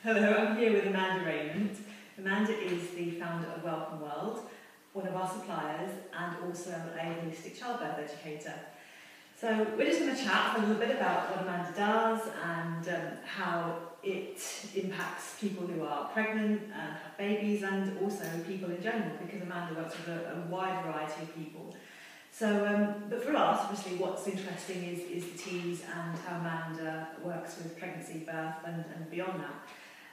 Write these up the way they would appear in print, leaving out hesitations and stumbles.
Hello, I'm here with Amanda Rayment. Amanda is the founder of Welcome World, one of our suppliers, and also a holistic childbirth educator. So we're just going to chat a little bit about what Amanda does and how it impacts people who are pregnant and have babies, and also people in general, because Amanda works with a wide variety of people. So, but for us, obviously, what's interesting is the teas and how Amanda works with pregnancy, birth, and beyond that.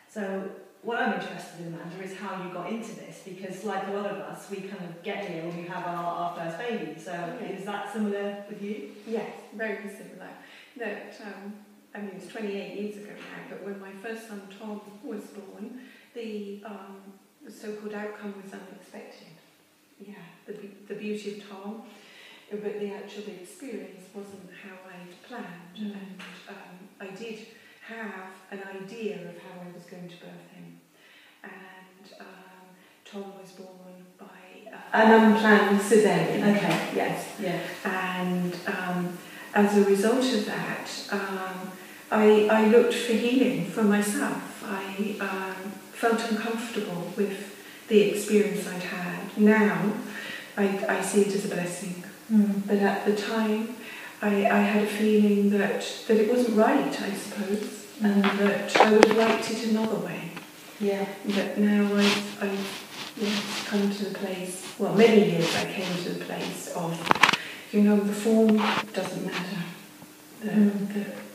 So, what I'm interested in, Amanda, is how you got into this, because like a lot of us, we kind of get here when we have our first baby. So, is that similar with you? Yes, very similar. That I mean, it's 28 years ago now, but when my first son Tom was born, the so-called outcome was unexpected. Yeah, the beauty of Tom. But the actual experience wasn't how I'd planned, and I did have an idea of how I was going to birth him. And Tom was born by an unplanned cesarean. Okay. Yes. Yeah. And as a result of that, I looked for healing for myself. I felt uncomfortable with the experience I'd had. Now, I see it as a blessing. But at the time, I had a feeling that it wasn't right, I suppose, and that I would have liked it another way. Yeah. But now I've come to the place, well, many years I came to the place of, the form doesn't matter.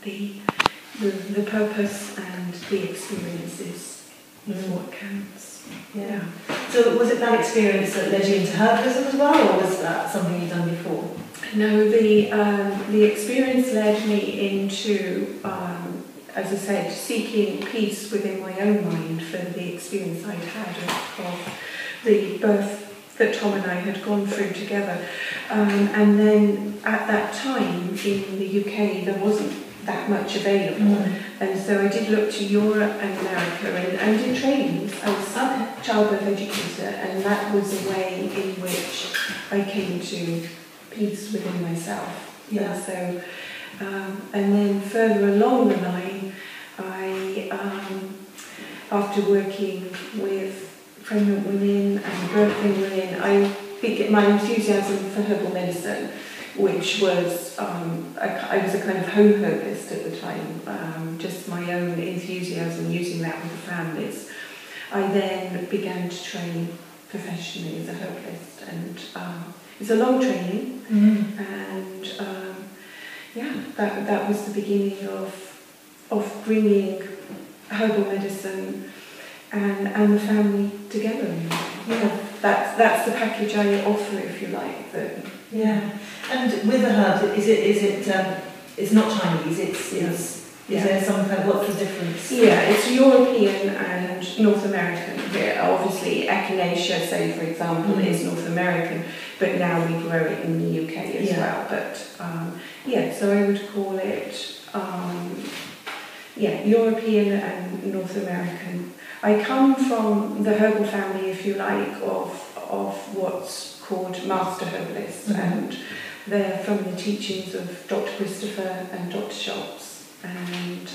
The purpose and the experiences is what counts. Yeah. So was it that experience that led you into herbalism as well, or was that something you'd done before? No, the experience led me into, as I said, seeking peace within my own mind for the experience I'd had of the birth that Tom and I had gone through together. And then at that time in the UK there wasn't that much available, and so I did look to Europe and America and did trainings. I was a childbirth educator, and that was a way in which I came to peace within myself. Yeah. And so, and then further along the line, I, after working with pregnant women and birthing women, I began my enthusiasm for herbal medicine, which was, I was a kind of home herbalist at the time, just my own enthusiasm using that with the families. I then began to train professionally as a herbalist, and it's a long training, and that was the beginning of bringing herbal medicine and the family together. Yeah. That's the package I offer, if you like. Yeah. And with the herbs, is it it's not Chinese, is there some kind of, what's the difference? Yeah, it's European and North American. Obviously, echinacea, say for example, is North American, but now we grow it in the UK as well. But so I would call it European and North American. I come from the herbal family, if you like, of what's called master herbalists, and they're from the teachings of Dr. Christopher and Dr. Schultz, and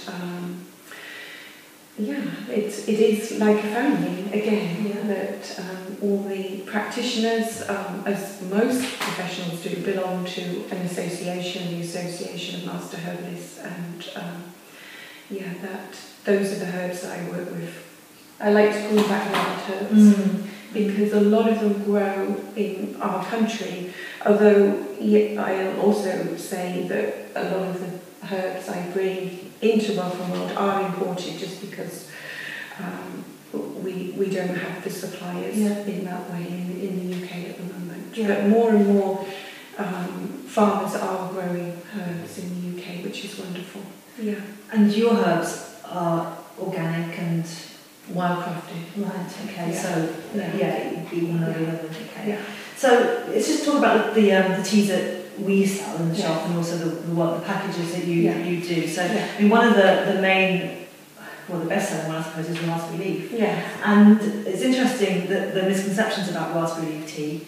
it is like a family again. That all the practitioners, as most professionals do, belong to an association, the Association of Master Herbalists, and those are the herbs that I work with. I like to call them backyard herbs because a lot of them grow in our country, although I'll also say that a lot of the herbs I bring into Welcome World are imported just because we don't have the suppliers in that way in the UK at the moment. Yeah. But more and more farmers are growing herbs in the UK, which is wonderful. Yeah. And your herbs are organic and wildcrafted. Right, okay, so it would be one or the other. Okay. Yeah. So let's just talk about the teas that we sell in the shop, and also the packages that you do. So I mean, one of the main, the best-selling one I suppose is the raspberry leaf. Yeah. And it's interesting that the misconceptions about raspberry leaf tea,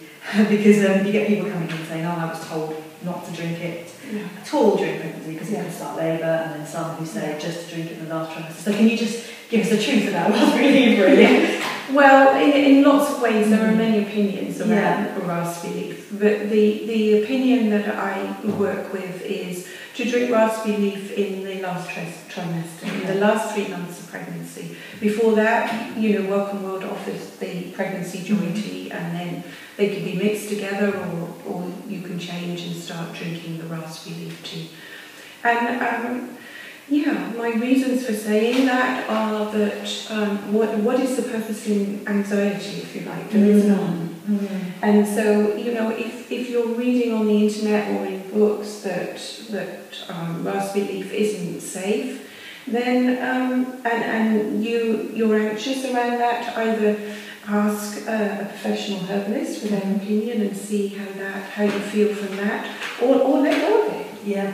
because you get people coming in saying, "Oh, I was told not to drink it Yeah. at all during pregnancy because it can start labour, and then some who say just to drink it in the last trimester. So can you just give us the truth about raspberry leaf, really? Yeah. Well, in lots of ways there are many opinions around raspberry leaf, but the opinion that I work with is to drink raspberry leaf in the last trimester, in the last 3 months of pregnancy. Before that, Welcome World offers the pregnancy joy tea, and then they can be mixed together, or you can change and start drinking the raspberry leaf tea. And my reasons for saying that are that what is the purpose in anxiety, if you like? There is none. And so, if you're reading on the internet or in books that raspberry leaf isn't safe, then and you're anxious around that, either ask a professional herbalist for their opinion and see how you feel from that, or let go of it. Yeah.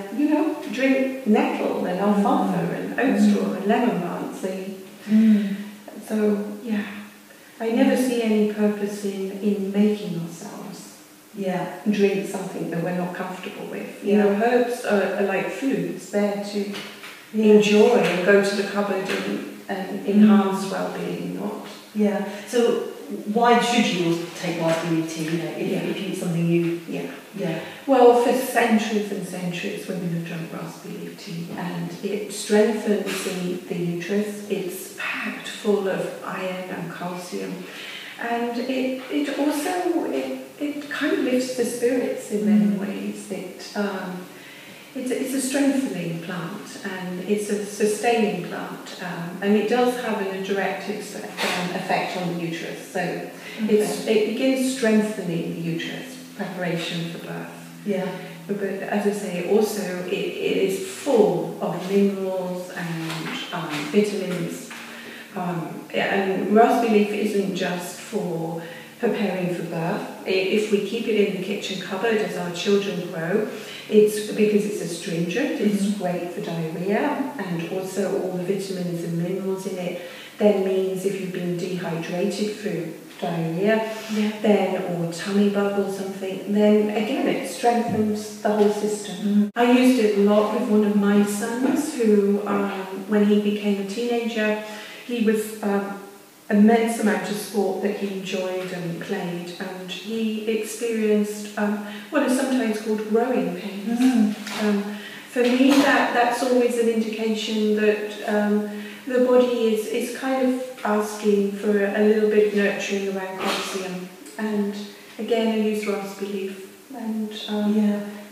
Drink nettle and alfalfa and oat straw and lemon balm. So, I never see any purpose in making ourselves drink something that we're not comfortable with. Herbs are like foods. They're to enjoy and go to the cupboard and enhance well-being, not. Yeah. So why should you take raspberry leaf tea? If it's something you. Yeah. Well, for centuries and centuries, women have drunk raspberry leaf tea, and it strengthens the uterus. It's packed full of iron and calcium, and it also kind of lifts the spirits in many ways. It's a strengthening plant, and it's a sustaining plant, and it does have a direct effect on the uterus. So it begins strengthening the uterus, preparation for birth. Yeah. But as I say, also it is full of minerals and vitamins. And raspberry leaf isn't just for preparing for birth. If we keep it in the kitchen cupboard as our children grow, it's because it's astringent, it's great for diarrhea, and also all the vitamins and minerals in it then means if you've been dehydrated through diarrhea, or tummy bug or something, then again it strengthens the whole system. I used it a lot with one of my sons who, when he became a teenager, he was immense amount of sport that he enjoyed and played, and he experienced what is sometimes called growing pains. For me, that's always an indication that the body is kind of asking for a little bit of nurturing around calcium. And again, I used raspberry leaf, and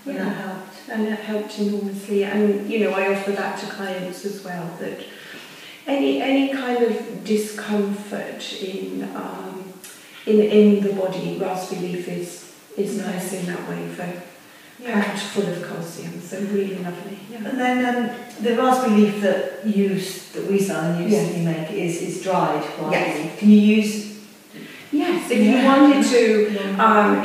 that helped. And it helped enormously. And I offer that to clients as well, that any kind of discomfort in the body, raspberry leaf is nice in that way, packed full of calcium, so really lovely. Yeah. And then the raspberry leaf that we sell and you make is dried raspberry leaf. Can you use? Yes, if you wanted to,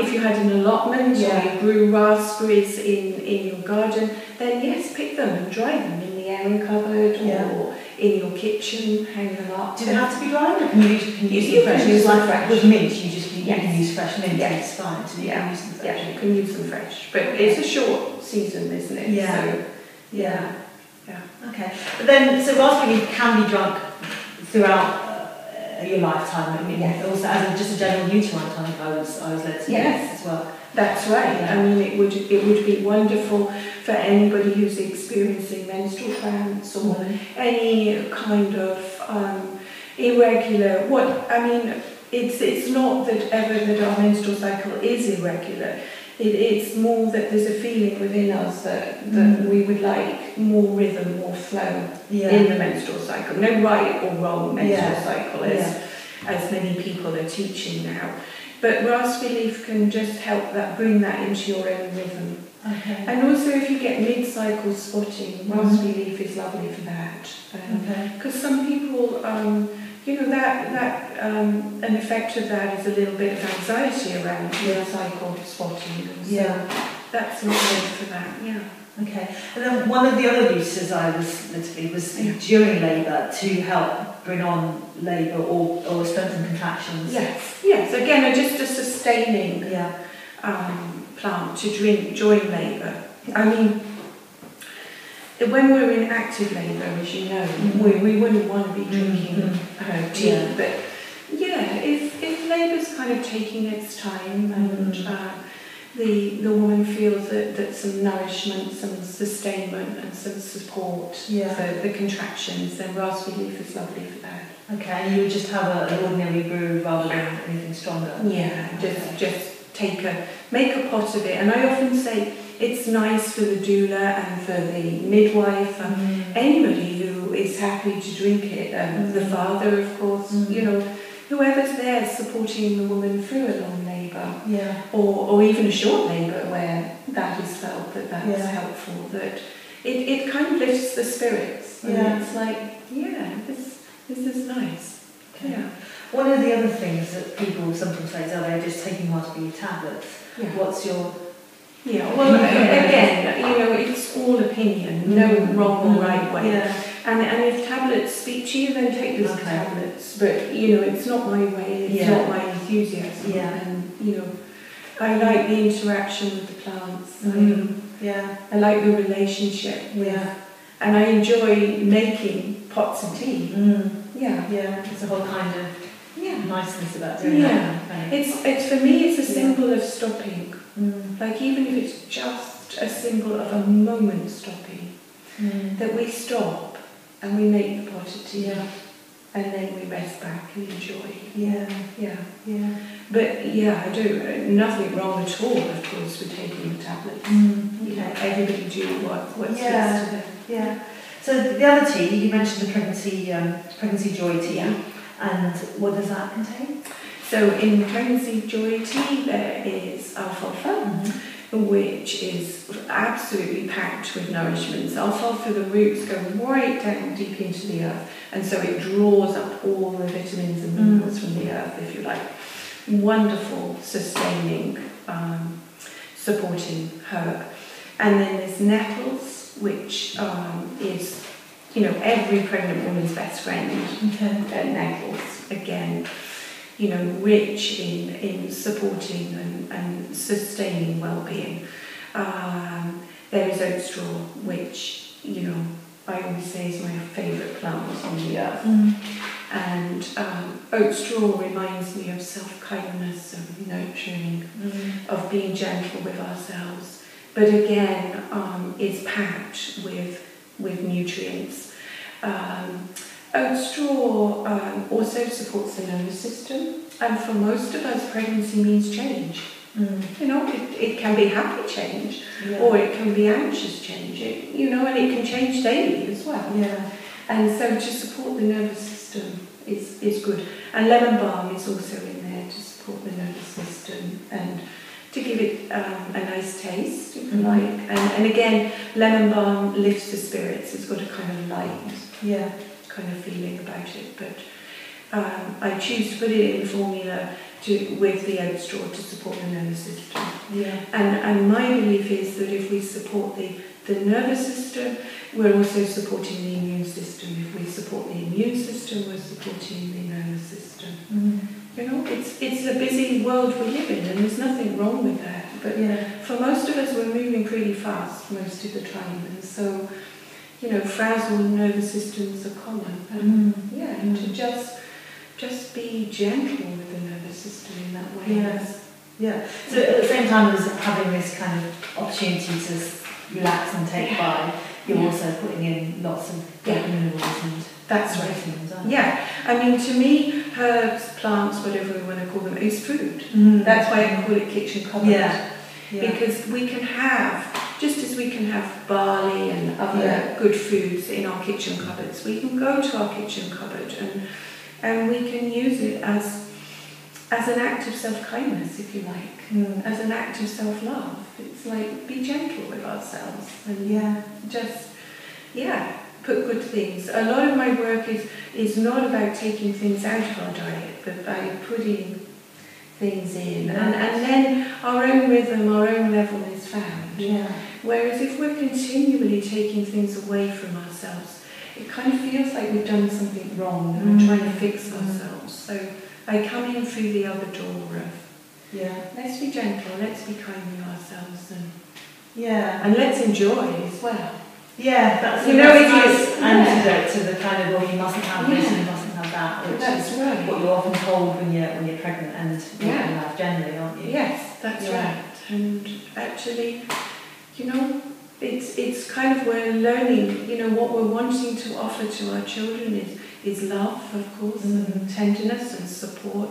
if you had an allotment or you grew raspberries in your garden, then yes, pick them and dry them in the airing cupboard or in your kitchen, hang them up. Do they have to be dried, or can you use them fresh? Use them fresh. With mint, you can use fresh mint. Yeah, it's fine. So you can use them fresh. Yeah, you can use them fresh, but it's a short season, isn't it? Yeah. So, yeah. Okay. But then, so raspberry leaf can be drunk throughout your lifetime. I mean, also as just a general nutrient, I was led to as well. That's right. Yeah. I mean, it would be wonderful for anybody who's experiencing menstrual cramps or any kind of irregular. It's not that ever that our menstrual cycle is irregular. It's more that there's a feeling within us that we would like more rhythm, more flow in the menstrual cycle. No right or wrong menstrual cycle, as many people are teaching now. But raspberry leaf can just help bring that into your own rhythm. Okay. And also if you get mid-cycle spotting, raspberry leaf is lovely for that. Because some people, an effect of that is a little bit of anxiety around mid-cycle spotting. So that's not good for that, Okay. And then one of the other uses I was led to be was during labour to help bring on labour or strengthen contractions. Yes. Again, just a sustaining plant to drink during labour. I mean, when we're in active labour, as you know, we wouldn't want to be drinking tea. Yeah. But yeah, if labour's kind of taking its time and the woman feels that some nourishment, some sustainment and some support for the contractions, then raspberry leaf is lovely for that. Okay, and you would just have an ordinary brew rather than anything stronger? Yeah, just make a pot of it. And I often say it's nice for the doula and for the midwife and anybody who is happy to drink it, the father of course, you know, whoever's there supporting the woman through a long labour, or even a short labour where that is felt that's helpful, that it kind of lifts the spirits. And it's like, this is nice. Okay. Yeah. One of the other things that people sometimes say is, they're just taking raspberry tablets. Yeah. What's your... Yeah, well, again, you know, it's all opinion, no wrong or right way. Yeah. And if tablets speak to you, then take those tablets. But, you know, it's not my way, it's not my enthusiasm. Yeah. And, you know, I like the interaction with the plants. I like the relationship. And I enjoy making pots of tea. Yeah. There's a whole kind of niceness about doing that. It's for me, it's a symbol of stopping. Like even if it's just a symbol of a moment stopping, that we stop and we make the pot of tea, and then we rest back and enjoy. But I do nothing wrong at all, of course, with taking the tablets. You know, everybody do what's best to them. So the other tea, you mentioned the pregnancy joy tea, and what does that contain? So in pregnancy joy tea there is alfalfa, which is absolutely packed with nourishments. Alfalfa, the roots go right down deep into the earth, and so it draws up all the vitamins and minerals from the earth, if you like. Wonderful, sustaining, supporting herb. And then there's nettles, which is, you know, every pregnant woman's best friend. Nettles, again, you know, rich in supporting and sustaining well-being. There is oat straw, which, you know, I always say is my favourite plant on the earth. And oat straw reminds me of self-kindness, of nurturing, of being gentle with ourselves. But again, is packed with nutrients. Oat straw also supports the nervous system, and for most of us, pregnancy means change. You know, it can be happy change, or it can be anxious change. You know, and it can change daily as well. And so to support the nervous system is good. And lemon balm is also in there to support the nervous system and to give it a nice taste, if you like. And again, lemon balm lifts the spirits. It's got a kind of light kind of feeling about it. But I choose to put it in formula with the oat straw to support the nervous system. And my belief is that if we support the nervous system, we're also supporting the immune system. If we support the immune system, we're supporting the nervous system. You know, it's a busy world we live in, and there's nothing wrong with that. But for most of us, we're moving pretty fast most of the time, and so, you know, frazzled nervous systems are common. And to just be gentle with the nervous system in that way. So at the same time as having this kind of opportunity to relax and take by, you're also putting in lots of minerals and vitamins. I mean, to me, herbs, plants, whatever we want to call them, is food. That's why I call it kitchen cupboard. Because we can have, just as we can have barley and other good foods in our kitchen cupboards, we can go to our kitchen cupboard and we can use it as an act of self-kindness, if you like, as an act of self-love. It's like, be gentle with ourselves and just put good things. A lot of my work is not about taking things out of our diet, but by putting things in. And then our own rhythm, our own level is found. Whereas if we're continually taking things away from ourselves, it kind of feels like we've done something wrong and we're trying to fix ourselves. So I come in through the other door of Let's be gentle, let's be kind with ourselves, and and let's enjoy as well. Yeah, that's you know, a nice antidote to the kind of, well, you mustn't have this and you mustn't have that, which that's is right. what you're often told when you're pregnant and you have generally, aren't you? Yes, that's right. And actually, you know, it's kind of, we're learning, you know, what we're wanting to offer to our children is love, of course, and tenderness and support.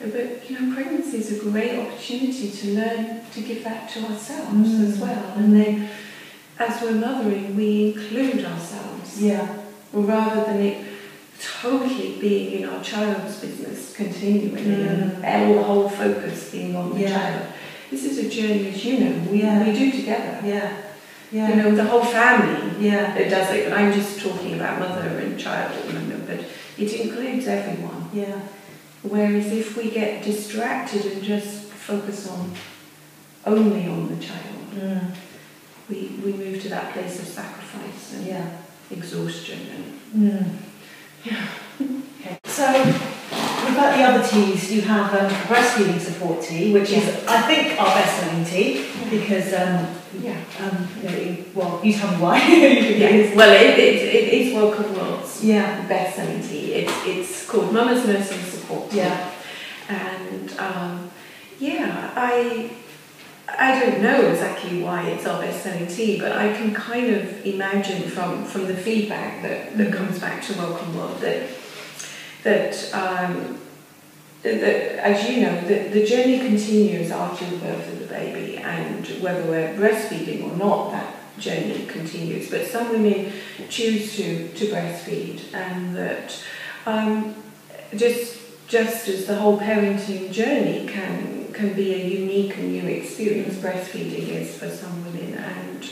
But, you know, pregnancy is a great opportunity to learn to give that to ourselves as well. And then, as we're mothering, we include ourselves. Rather than it totally being in our child's business continually and our whole focus being on the child. This is a journey, as you know, we do together. You know, the whole family that does it. But I'm just talking about mother and child at the moment, but it includes everyone. Whereas if we get distracted and just focus only on the child, we move to that place of sacrifice and exhaustion. And, Okay. So, about the other teas, you have a breastfeeding support tea, which is, I think, our best-selling tea, because, well, you tell me why. Well, it is Welcome World's best-selling tea. It's called Mama's Nursing Support Tea. And, I don't know exactly why it's our best-selling tea, but I can kind of imagine from the feedback that comes back to Welcome World that as you know, the journey continues after the birth of the baby, and whether we're breastfeeding or not, that journey continues. But some women choose to breastfeed, and that just as the whole parenting journey can be a unique and new experience, breastfeeding is for some women. And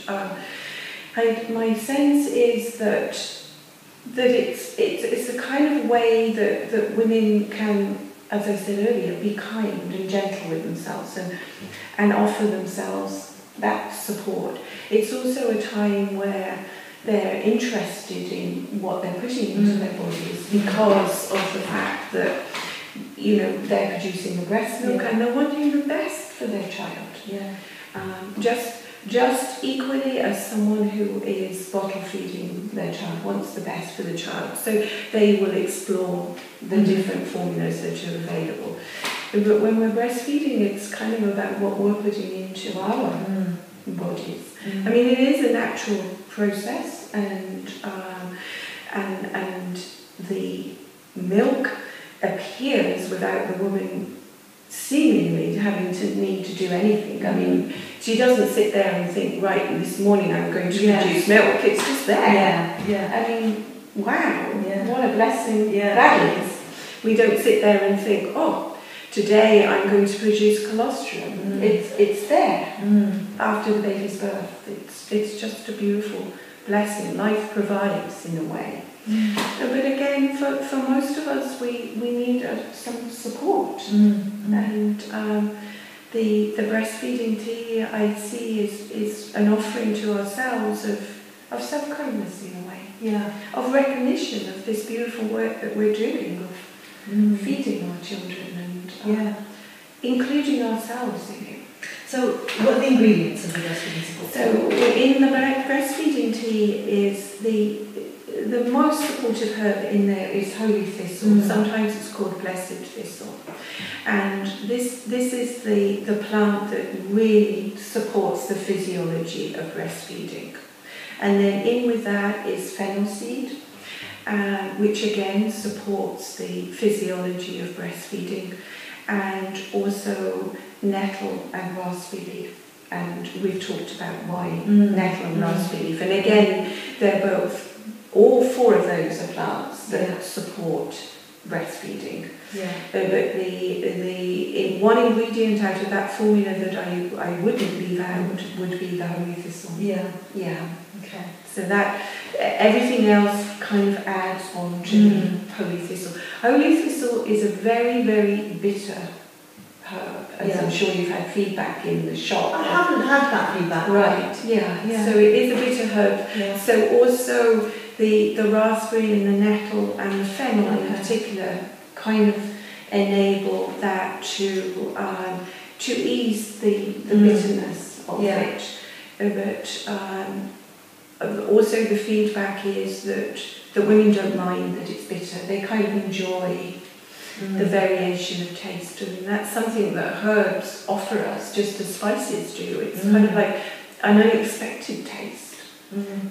my sense is that it's a kind of way that women can, as I said earlier, be kind and gentle with themselves and offer themselves that support. It's also a time where they're interested in what they're putting into their bodies because of the fact that, you know, they're producing the breast milk and they're wanting the best for their child. Just equally as someone who is bottle feeding their child wants the best for the child. So they will explore the different formulas that are available. But when we're breastfeeding, it's kind of about what we're putting into our bodies. I mean, it is a natural process, and the milk appears without the woman seemingly having to need to do anything. I mean, she doesn't sit there and think, right, this morning I'm going to produce milk. It's just there. I mean, wow, what a blessing that is. We don't sit there and think, oh, today I'm going to produce colostrum. It's there after the baby's birth. It's just a beautiful blessing. Life provides in a way. But again, for most of us, we need some support. And the breastfeeding tea I see is an offering to ourselves of self-kindness in a way. Of recognition of this beautiful work that we're doing, of feeding our children and including ourselves in it. So, what are the ingredients of the breastfeeding support? So, in the breastfeeding tea is the most supportive herb in there is holy thistle. Sometimes it's called blessed thistle. And this is the plant that really supports the physiology of breastfeeding. And then in with that is fennel seed, which again supports the physiology of breastfeeding, and also nettle and raspberry leaf. And we've talked about why nettle and raspberry leaf. And again, they're both, all four of those are plants that support breastfeeding. But the one ingredient out of that formula that I wouldn't leave out would be the holy thistle. Okay. So that everything else kind of adds on to holy thistle. Holy thistle is a very, very bitter herb, as I'm sure you've had feedback in the shop. I haven't had that feedback. Right. So it is a bitter herb. So also the raspberry and the nettle and the fennel in particular kind of enable that to ease the bitterness of it. But also the feedback is that the women don't mind that it's bitter. They kind of enjoy the variation of taste, and that's something that herbs offer us just as spices do. It's kind of like an unexpected taste.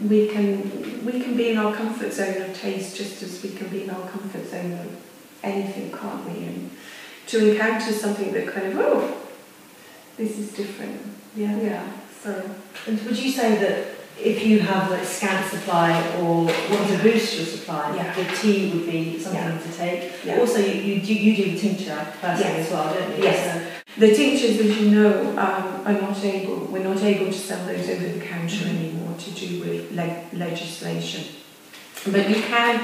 We can be in our comfort zone of taste just as we can be in our comfort zone of anything, can't we? And to encounter something that kind of, oh, this is different. Yeah. So, and would you say that if you have a scant supply or want to boost your supply, the tea would be something to take? Also, you do the tincture personally as well, don't you? Yes. So, the tinctures, as you know, we're not able to sell those over the counter anymore to do with legislation. But you can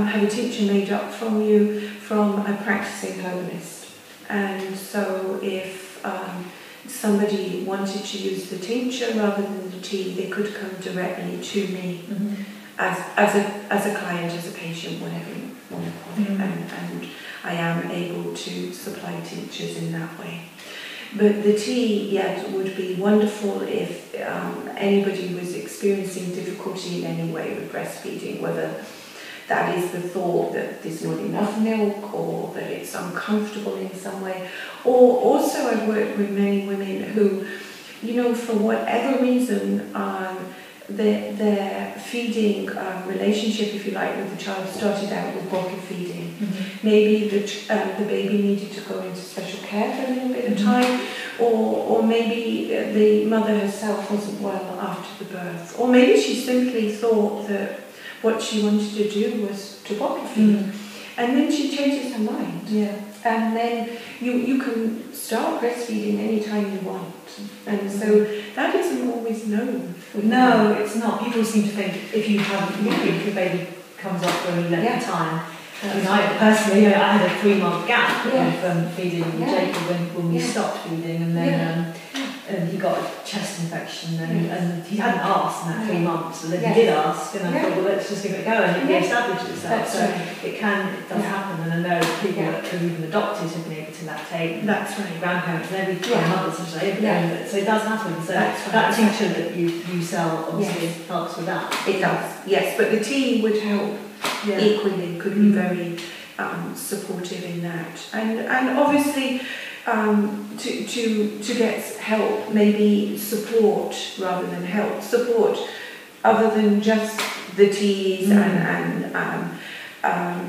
have a tincture made up from a practicing herbalist. And so if somebody wanted to use the tincture rather than the tea, they could come directly to me as a client, as a patient, whatever you want to call it. And I am able to supply tinctures in that way. But the tea, would be wonderful if anybody was experiencing difficulty in any way with breastfeeding, whether that is the thought that there's not enough milk or that it's uncomfortable in some way. Or also I've worked with many women who, for whatever reason, their feeding relationship, if you like, with the child started out with bottle feeding. Maybe the baby needed to go into special care for a little bit of time, or maybe the mother herself wasn't well after the birth, or maybe she simply thought that what she wanted to do was to bottle feed, and then she changes her mind. And then you can start breastfeeding anytime you want. And so that isn't always known. No, it's not. People seem to think if you have if your baby comes up for any length of time. I personally, I had a 3-month gap from feeding Jacob when we stopped feeding, and then he got a chest infection, and he hadn't asked in that 3 months, so then he did ask, and I thought, well, let's just give it a go, and it re-established itself. So it does happen, and I know people that even the doctors have been able to lactate, grandparents and everything, mothers and so it does happen. So that tincture that you sell obviously helps with that. It does, yes, but the tea would help equally, could be very supportive in that, and obviously to get help, maybe support rather than help, support other than just the teas and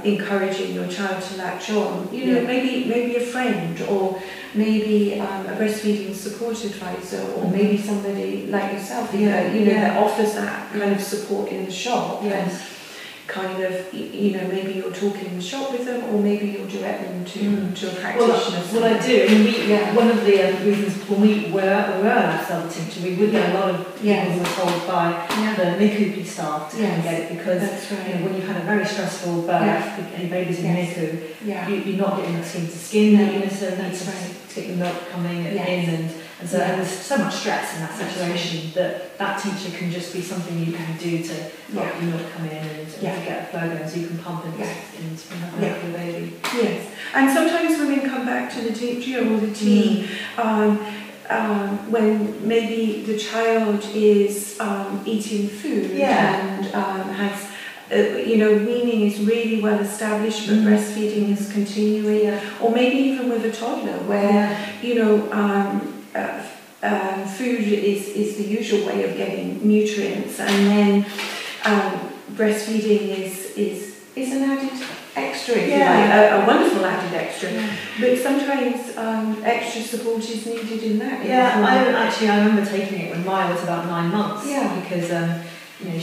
encouraging your child to latch on. Maybe a friend, or maybe a breastfeeding support advisor, or maybe somebody like yourself, that offers that kind of support in the shop. Kind of, maybe you're talking in the shop with them, or maybe you'll direct them to a practitioner. Well, I do. One of the reasons when we were allowed to sell the tincture, we would get a lot of people who were told by the NICU staff to come and get it, because when you've had a very stressful birth, and your baby's in NICU, you're not getting enough skin to skin, so you need to get the milk coming in, and so there's so much stress in that situation that tincture can just be something you can do to help your milk come in and to get a flow going, so you can pump into your baby. Yes, and sometimes women come back to the tincture or the tea when maybe the child is eating food and has weaning is really well established, but breastfeeding is continuing, or maybe even with a toddler where food is the usual way of getting nutrients, and then breastfeeding is an added extra, if you like, a wonderful added extra. But sometimes extra support is needed in that. I remember taking it when Maya was about 9 months, because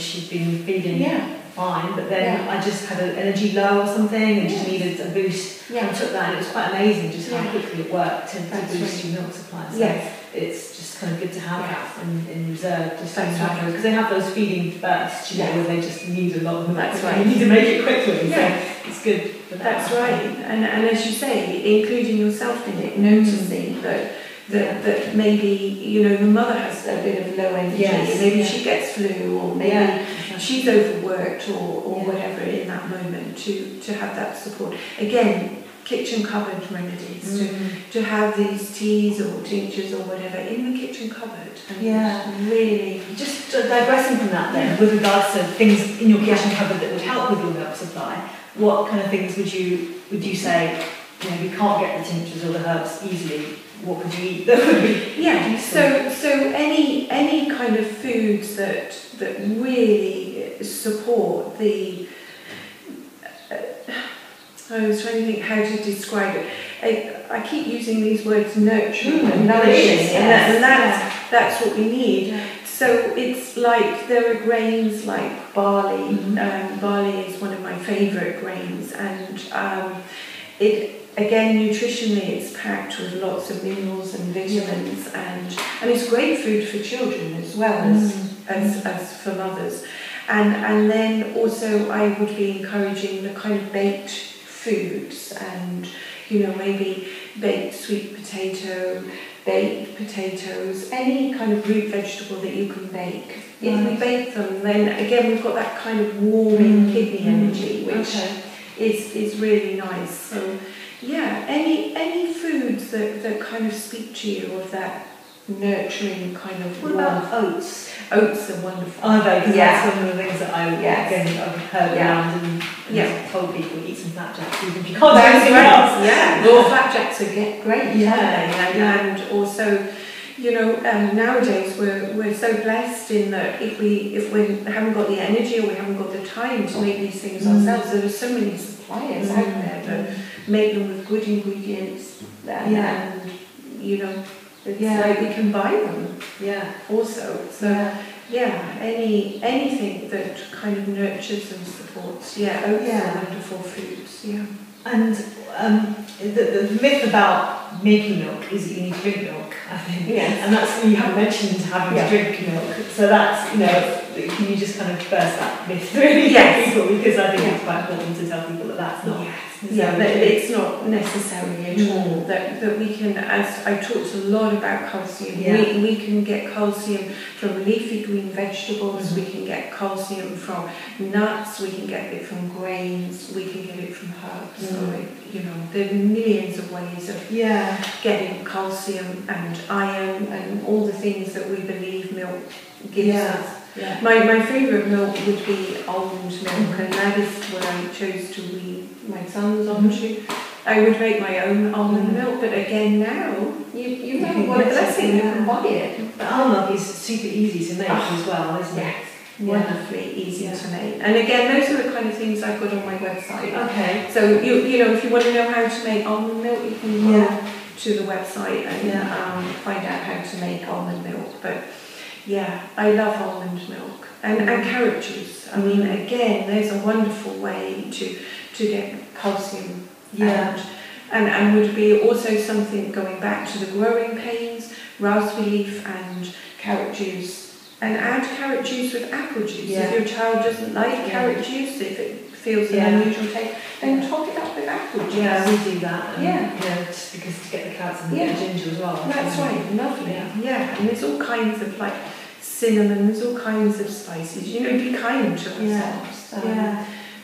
she'd been feeding fine, but then I just had an energy low or something and just needed a boost. And I took that, and it was quite amazing just how quickly it worked to boost your milk supply. So it's just kind of good to have that in reserve, just because they have those feeding bursts, where they just need a lot of milk. You need to make it quickly. So it's good for that. That's right. And as you say, including yourself in it, noticing that maybe the mother has a bit of low energy, maybe she gets flu, or maybe she's overworked, or whatever in that moment, to have that support. Again, kitchen cupboard remedies, to have these teas or tinctures or whatever in the kitchen cupboard. And really... Just digressing from that then, with regards to things in your kitchen cupboard that would help with your milk supply, what kind of things would you say, you know, you can't get the tinctures or the herbs easily, what could you eat that would be useful? So any kind of foods that really support the... I was trying to think how to describe it. I keep using these words nurturing and nourishing, and that's what we need. Yeah. So it's like there are grains like barley. Barley is one of my favourite grains, and again, nutritionally, it's packed with lots of minerals and vitamins, and it's great food for children as well as for mothers. And then also I would be encouraging the kind of baked foods, and you know, maybe baked sweet potato, baked potatoes, any kind of root vegetable that you can bake. If we bake them, then again we've got that kind of warming kidney energy, which is really nice. So yeah, any foods that kind of speak to you of that nurturing kind of What about oats? Oats are wonderful. Are they? Because that's one of the things that I've heard around and told people eat some flapjacks even if you can't do anything else. Well, flapjacks are great, and also, you know, nowadays we're so blessed in that if we haven't got the energy or we haven't got the time to make these things ourselves, there are so many suppliers out there that make them with good ingredients, and you know, it's like we can buy them. Also, so anything that kind of nurtures and supports. Oats are wonderful foods. And the myth about making milk is that you need to drink milk, I think. And that's, you haven't mentioned having to drink milk. So that's, you know, can you just kind of burst that myth really for people? Because I think it's quite important to tell people that that's not. It's not necessary at all. That we can, as I talked a lot about calcium, we can get calcium from leafy green vegetables, we can get calcium from nuts, we can get it from grains, we can get it from herbs. So you know, there are millions of ways of getting calcium and iron and all the things that we believe milk gives us. My favourite milk would be almond milk, and that is what I chose to wean my sons onto. I would make my own almond milk, but again now, you know what a blessing, you can buy it. But almond milk is super easy to make as well, isn't it? Wonderfully easy to make. And again, those are the kind of things I've got on my website. So you know, if you want to know how to make almond milk, you can go to the website and find out how to make almond milk. But I love almond milk and carrot juice. I mean, again, there's a wonderful way to get calcium. And would be also something going back to the growing pains, raspberry leaf and carrot juice. And add carrot juice with apple juice. If your child doesn't like carrot juice, if it feels an unusual taste, then top it up with apple juice. Yeah, we do that. And, just because to get the carrots and the ginger as well. That's right, lovely. And there's all kinds of like cinnamon, there's all kinds of spices. You know, be kind to ourselves.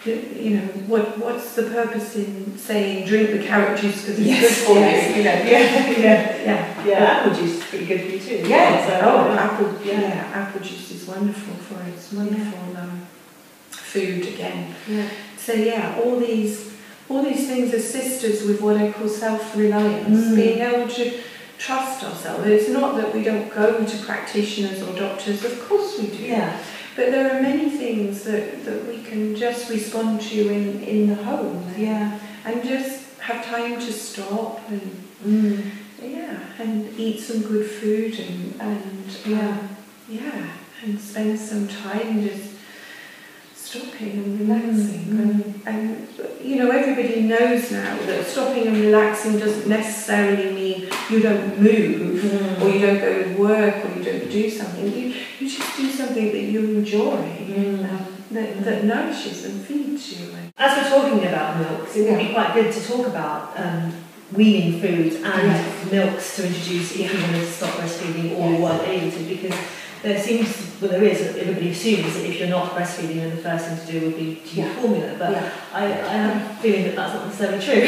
You know, what's the purpose in saying drink the carrot juice because it's good for you? You know, apple juice is pretty good for you too. Apple juice is wonderful for us. Wonderful food again. So all these things assist us with what I call self-reliance, being able to trust ourselves. It's not that we don't go to practitioners or doctors. Of course we do. But there are many things that we can just respond to in the home. And just have time to stop and and eat some good food and spend some time just stopping and relaxing. And you know, everybody knows now that stopping and relaxing doesn't necessarily mean you don't move or you don't go to work or you don't do something. You just do something that you enjoy that nourishes and feeds you. As we're talking about milks, it would be quite good to talk about weaning foods and milks to introduce if you want to stop breastfeeding or while able to, because there is, everybody assumes that if you're not breastfeeding, then the first thing to do would be to use formula, but I have a feeling that that's not necessarily true.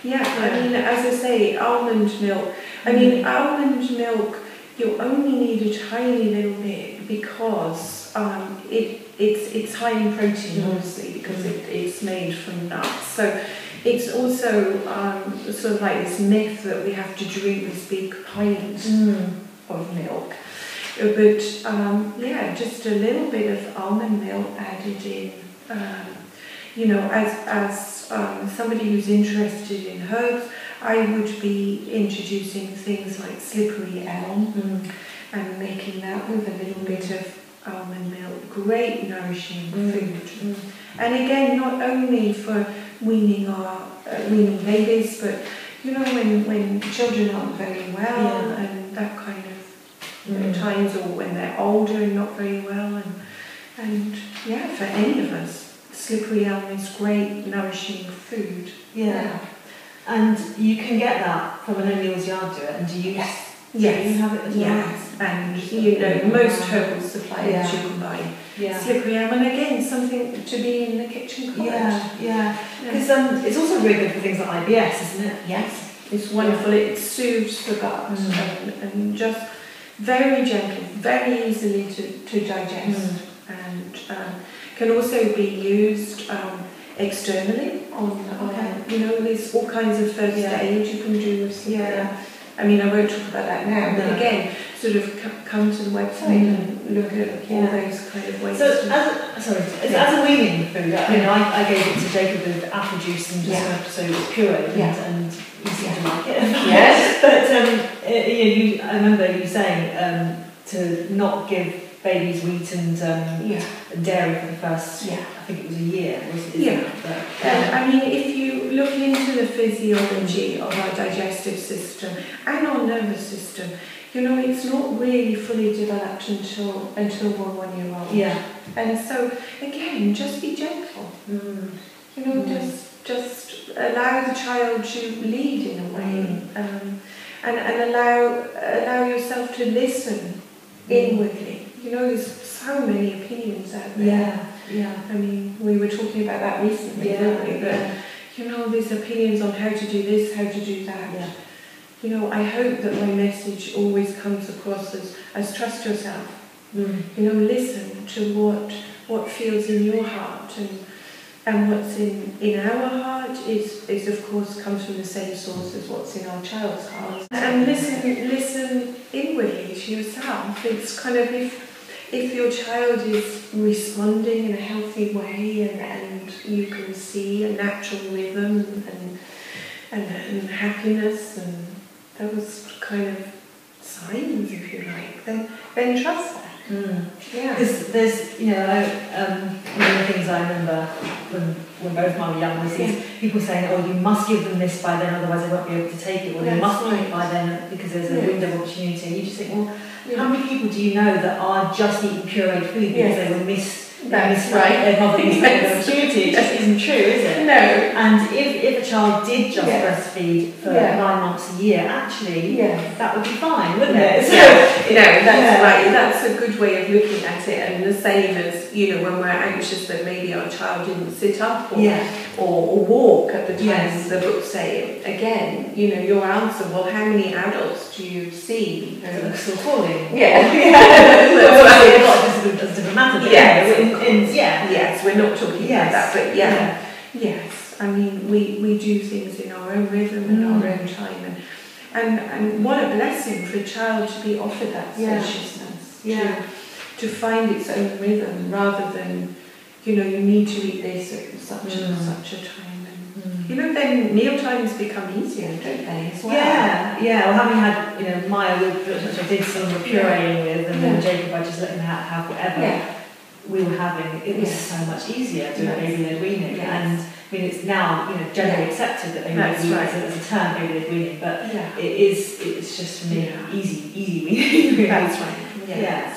I mean, as I say, almond milk. I mean, almond milk, you only need a tiny little bit because it's high in protein, obviously, because it's made from nuts. So it's also sort of like this myth that we have to drink this big pint of milk. But just a little bit of almond milk added in. You know, as somebody who's interested in herbs, I would be introducing things like slippery elm and making that with a little bit of almond milk. Great nourishing food. And again, not only for weaning babies, but you know, when children aren't very well and that kind of times, or when they're older and not very well, and for any of us. Slippery elm is great, nourishing food. And you can get that from an O'Neill's yard do it, and do you? Yes. You have it as well. Yes, and you know, most herbal suppliers you can buy slippery elm, and again, something to be in the kitchen cupboard. Because it's also really good for things like IBS, isn't it? Yes, it's wonderful. It soothes the gut and just very gentle, very easily to digest, and can also be used externally on you know, there's all kinds of first aid you can do with slippery elm. I mean, I won't talk about that now, but again, sort of come to the website and look at all those kind of ways. So, as a weaning food, you know, I gave it to Jacob with apple juice and just so it was pureed, and he seemed to like it. But I remember you saying to not give babies wheat and dairy for the first, I think it was a year, I mean, if you look into the physiology of our digestive system and our nervous system, you know, it's not really fully developed until we're 1 year old. And so, again, just be gentle. You know, just allow the child to lead in a way, and allow yourself to listen inwardly. You know, there's so many opinions out there. I mean, we were talking about that recently, weren't we? But, you know, there's opinions on how to do this, how to do that. You know, I hope that my message always comes across as trust yourself. You know, listen to what feels in your heart, and what's in our heart is of course comes from the same source as what's in our child's heart. And listen inwardly to yourself. It's kind of if your child is responding in a healthy way and you can see a natural rhythm and happiness and those kind of signs, if you like, then trust that. Because there's, you know, one of the things I remember when both mine were young was these people saying, oh, you must give them this by then, otherwise they won't be able to take it, or they must drink it by then because there's a window of opportunity. And you just think, well, how many people do you know that are just eating pureed food because they will miss their mother missed the opportunity? It just isn't true, is it? No. And if a child did just breastfeed for 9 months a year, actually, that would be fine, wouldn't it? So, that's right. That's a good way of looking at it, and the same as, you know, when we're anxious that maybe our child didn't sit up or walk at the time the books say. Again, you know, your answer, well, how many adults do you see? Still falling. That's a different matter. Yes, we're not talking about that, but yes. I mean, we do things in our own rhythm and our own time, and what a blessing for a child to be offered that spaciousness, to find its own rhythm rather than, you know, you need to eat this at such and such a time. You know, then meal times become easier, don't they, as well? Well, having had, you know, Maya, which I did some pureeing with, and then Jacob, I just let him have whatever we were having. It was so much easier doing baby-led weaning, and I mean, it's now, you know, generally accepted that baby-led weaning as a term, baby-led weaning, but it's just for me easy weaning. That's right.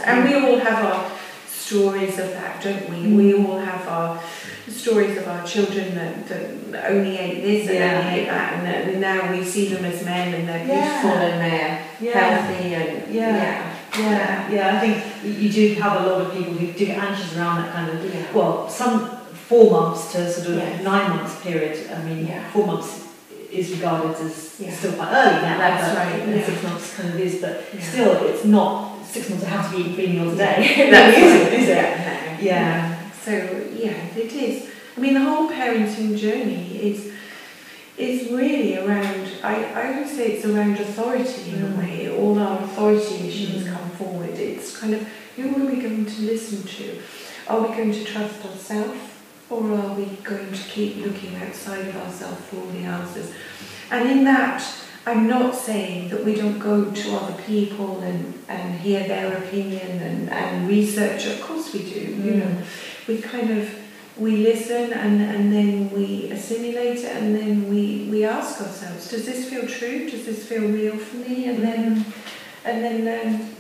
And we all have our stories of that, don't we? We all have our stories of our children that only ate this and only ate that, and now we see them as men and they're beautiful and they're healthy and I think you do have a lot of people who do get anxious around that kind of, well, some 4 months to sort of 9 months period. I mean, 4 months is regarded as still quite early now. That's right. And 6 months kind of is, but still, it's not 6 months. I have to be eating 3 meals a day. That's right. Is it? Yeah. So it is. I mean, the whole parenting journey is really around. I would say it's around authority in a way. All our authority issues come forward. It's kind of, who are we going to listen to? Are we going to trust ourselves? Or are we going to keep looking outside of ourselves for all the answers? And in that, I'm not saying that we don't go to other people and hear their opinion and research. Of course we do. You know, we listen and then we assimilate it, and then we ask ourselves, does this feel true? Does this feel real for me? And then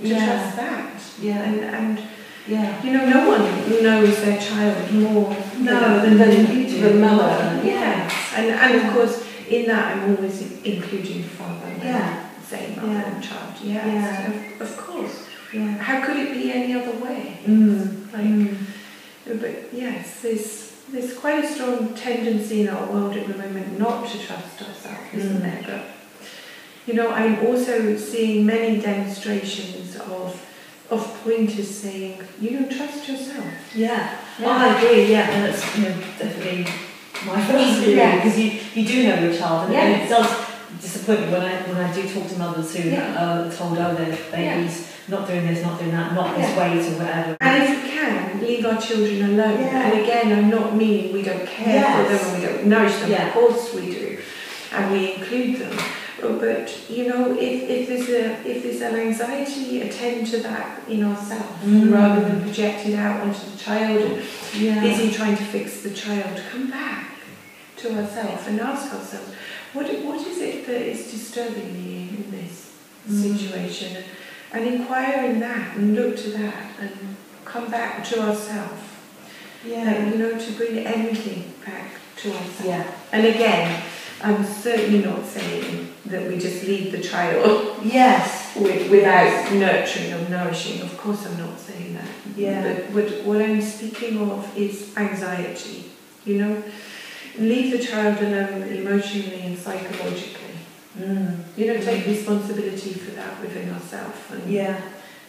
to trust that. And you know, no one knows their child more than the mother. And of course, in that I'm always including the father. Saying mother and child. Of course. How could it be any other way? But yes, there's quite a strong tendency in our world at the moment not to trust ourselves, isn't there? But you know, I'm also seeing many demonstrations of pointers saying, you don't trust yourself. I agree, and that's definitely my philosophy, because you do know your child, and it does disappoint me when I do talk to mothers who are told, their baby's not doing this, not doing that, not this weight or whatever. And if we can, leave our children alone. And again, I'm not meaning we don't care for them and we don't nourish them, of course we do, and we include them. But you know, if there's an anxiety, attend to that in ourselves rather than project it out onto the child and busy trying to fix the child. Come back to ourselves and ask ourselves, what is it that is disturbing me in this situation, and inquire in that and look to that and come back to ourselves. You know, to bring everything back to ourselves. And again, I'm certainly not saying that we just leave the child without nurturing or nourishing. Of course I'm not saying that. But what I'm speaking of is anxiety. You know, leave the child alone emotionally and psychologically. You know, take responsibility for that within ourselves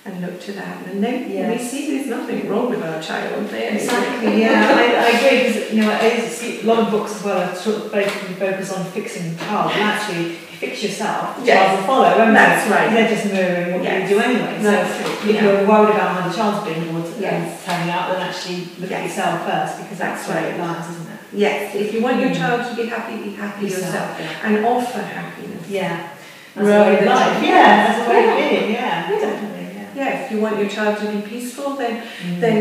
and look to that. And then we see there's nothing wrong with our child there. Exactly, I agree, because you know, I see a lot of books as well that sort of basically focus on fixing the child, and actually, if you fix yourself, the child will follow, won't That's right. They're just mirroring what you do anyway. So if you're worried about how the child's being turning out, then actually look at yourself first, because that's where it lies, isn't it? Yes, if you want your child to be happy yourself, and offer happiness. As a way of life. As a way of being, definitely. If you want your child to be peaceful, then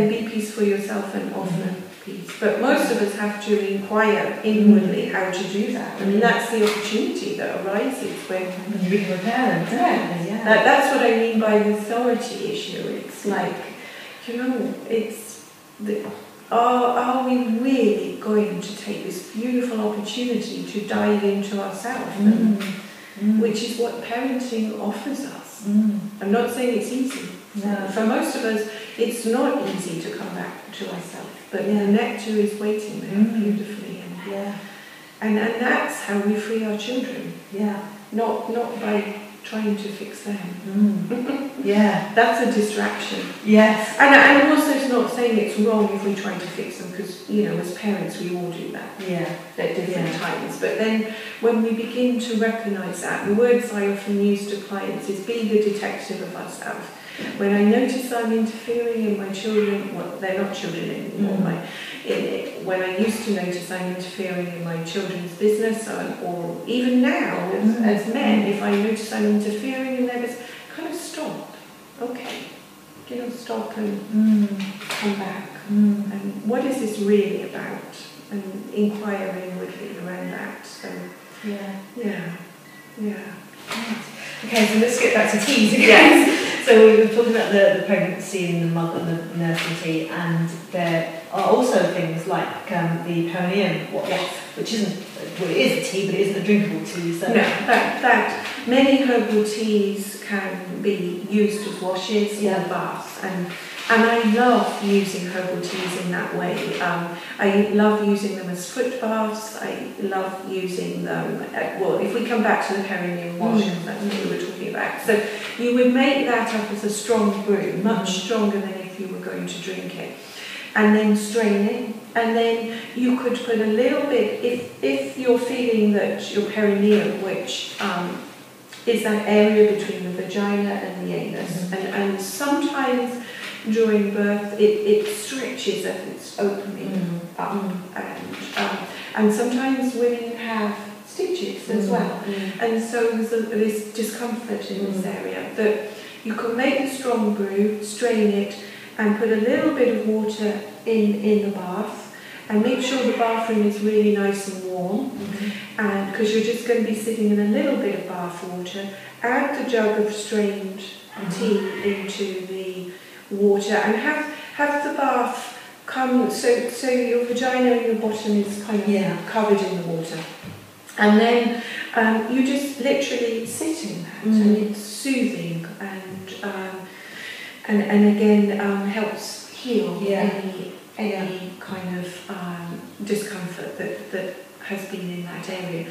be peaceful yourself and offer peace. But most of us have to inquire inwardly how to do that. I mean, that's the opportunity that arises when you become a parent. That's what I mean by the authority issue. It's like, you know, are we really going to take this beautiful opportunity to dive into ourselves, which is what parenting offers us. I'm not saying it's easy. For most of us, it's not easy to come back to ourselves, but the nectar is waiting there beautifully. And that's how we free our children. Not by trying to fix them. That's a distraction. And I'm also not saying it's wrong if we try to fix them, because, you know, as parents we all do that at different times. But then when we begin to recognise that, the words I often use to clients is be the detective of ourselves. When I notice I'm interfering in my children, well, they're not children anymore, when I used to notice I'm interfering in my children's business, or even now as men, if I notice I'm interfering in their business, kind of stop. Okay, you know, stop and come back. And what is this really about? And inquire inwardly around that. So Okay, so let's get back to teas again. So we were talking about the pregnancy and the mother and the nursing tea, and there are also things like the perineum wash, which isn't, well, it is a tea, but it isn't a drinkable tea. So. No, that many herbal teas can be used as washes or baths, and I love using herbal teas in that way. I love using them as foot baths. I love using them, well, if we come back to the perineum wash, that's what we were talking about. So you would make that up as a strong brew, much stronger than if you were going to drink it. And then strain it. And then you could put a little bit, if you're feeling that your perineum, which is that area between the vagina and the anus, and sometimes during birth it stretches as it's opening up, and sometimes women have stitches as well, and so there's this discomfort in this area. That you can make a strong brew, strain it, and put a little bit of water in the bath, and make sure the bathroom is really nice and warm, and because you're just going to be sitting in a little bit of bath water. Add the jug of strained tea into the water, and have the bath come so your vagina and your bottom is kind of covered in the water, and then you just literally sit in that, and it's soothing and again helps heal any kind of discomfort that has been in that area.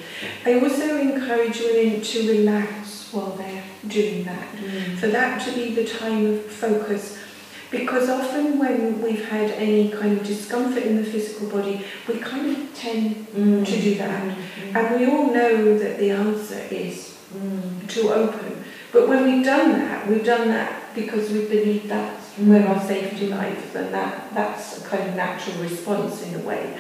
I also encourage women to relax while they're doing that, for that to be the time of focus, because often when we've had any kind of discomfort in the physical body, we kind of tend to do that, and we all know that the answer is to open. But when we've done that because we believe that's where our safety lies, and that's a kind of natural response in a way.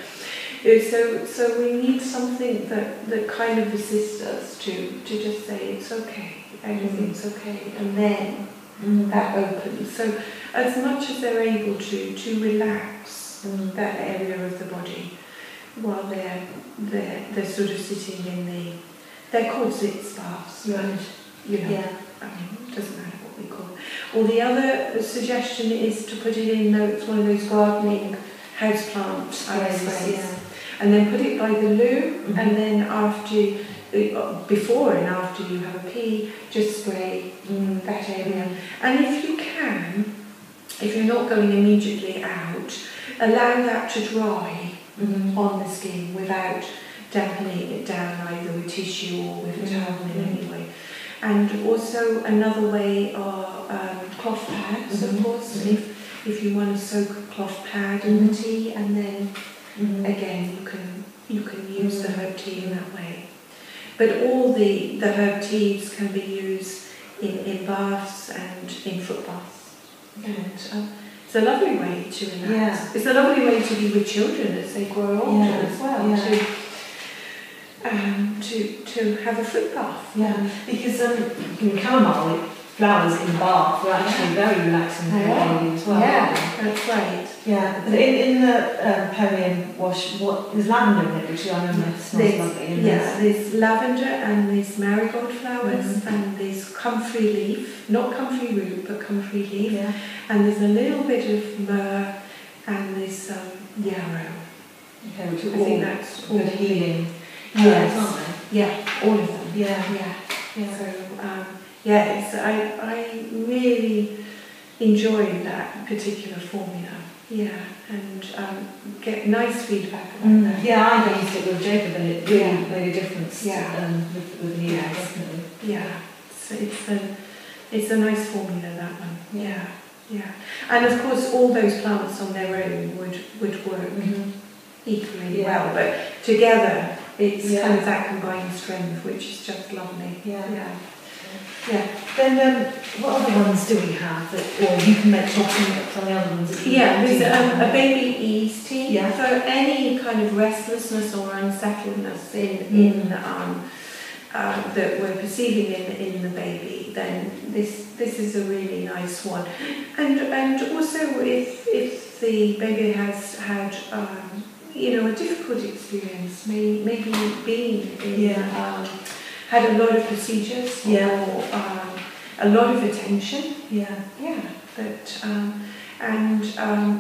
So we need something that kind of assists us to just say it's okay, everything's okay, and then that opens. So as much as they're able to relax that area of the body while they're sort of sitting in they're called sitz baths, right? You know, it doesn't matter what we call it. Or the other suggestion is to put it in, it's one of those gardening houseplant sprays, and then put it by the loo, and then before and after you have a pee, just spray that area. And if you can, if you're not going immediately out, allow that to dry on the skin without dampening it down either with tissue or with a towel in any way. And also another way are cloth pads, of course, if you want to soak a cloth pad in the tea, and then again you can use the herb tea in that way. But all the herb teas can be used in baths and in foot baths. And it's a lovely way to relax. It's a lovely way to be with children as they grow older as well. To have a foot bath. Because chamomile flowers in bath are actually very relaxing for the baby as well. That's right. But in the perineum wash, there's lavender in it, which I know smells lovely. There's lavender and there's marigold flowers, and there's comfrey leaf, not comfrey root, but comfrey leaf, and there's a little bit of myrrh, and there's yarrow. Okay, which I think that's all good healing. Yes. Aren't they? All of them. So I really enjoy that particular formula. And get nice feedback about that. I used it with Jacob, and it really made a difference. With me, definitely. So it's a nice formula, that one. And of course, all those plants on their own would work equally well, but together it's kind of that combined strength, which is just lovely. Then what other ones do we have or you can make talking from the other ones? There's a baby ease tea for any kind of restlessness or unsettledness in that we're perceiving in the baby. Then this is a really nice one, and also if the baby has had a difficult experience, maybe being in had a lot of procedures or a lot of attention. And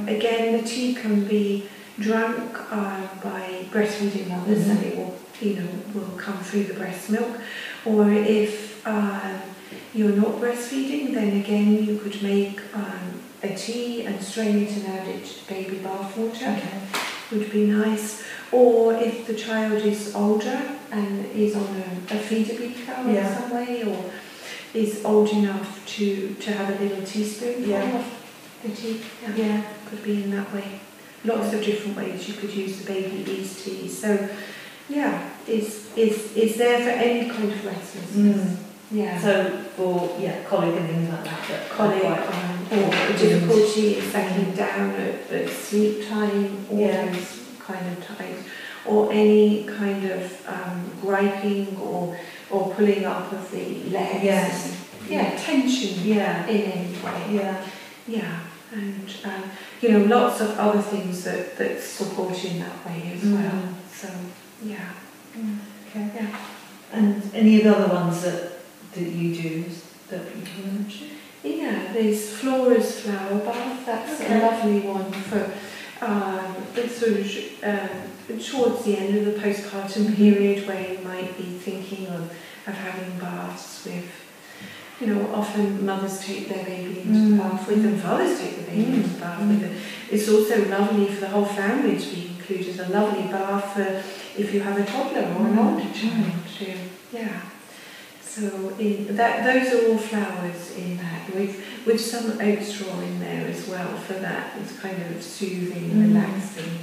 again, the tea can be drunk by breastfeeding mothers, and it will, will come through the breast milk. Or if you're not breastfeeding, then again you could make a tea and strain it and add it to baby bath water. Okay. Would be nice. Or if the child is older and is on a feeder beaker in some way, or is old enough to have a little teaspoonful of the tea, could be in that way. Lots of different ways you could use the baby ease tea. So, is there for any kind of restlessness. Yeah. So for colic and things like that. But colic or difficulty in settling down at sleep time, all those kind of times, or any kind of griping or pulling up of the legs. Yes. Tension. In any way. And lots of other things that support in that way as well. So Okay. Yeah. And any of the other ones that you do that you can mention? Yeah, there's Flora's flower bath. That's a lovely one for sort of towards the end of the postpartum period, where you might be thinking of having baths with. Often mothers take their baby into the bath with them, fathers take the baby into the bath with them. It's also lovely for the whole family to be included. A lovely bath for if you have a toddler or an older child too. Yeah. So those are all flowers in that, with some oat straw in there as well for that. It's kind of soothing, relaxing.